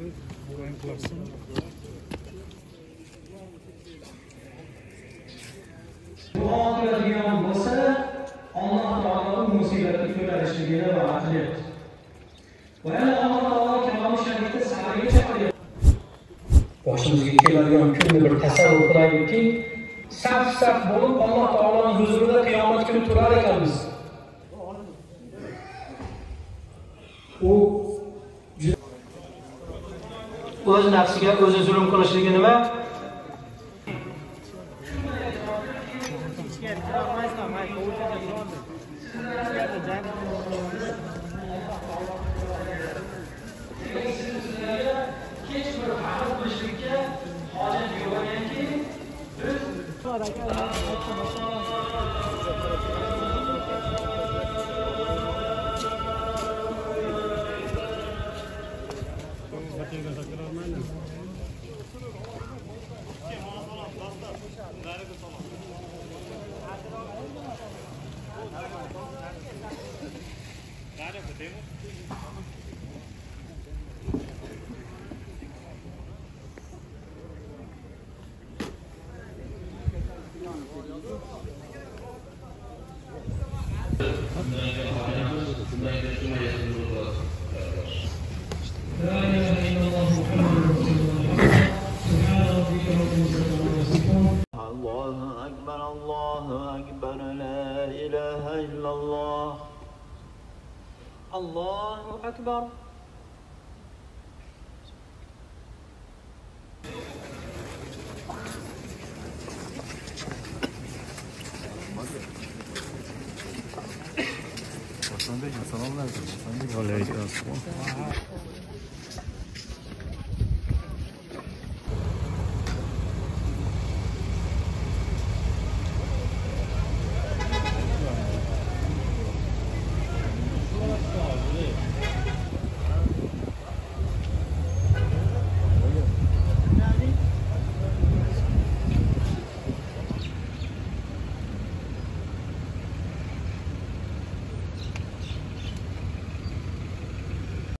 Duo qiladigan bo'lsa, Alloh taolo musibatni ko'tarishligini va'da qilyapti. Va yana Alloh taolo kalom sharifda sabrga chaqiryapti. Boshimizga keladigan kunni bir tasavvur qilaylikki, saf-saf bo'lib Alloh taoloning huzurida qiyomat kuni turar ekanmiz. U o'z nafsiga o'zi zulm qilishligi nima? Hech bir hal qilishlikka hojat yo'q ekanki, biz Allahu Akbar. Assalamualaikum.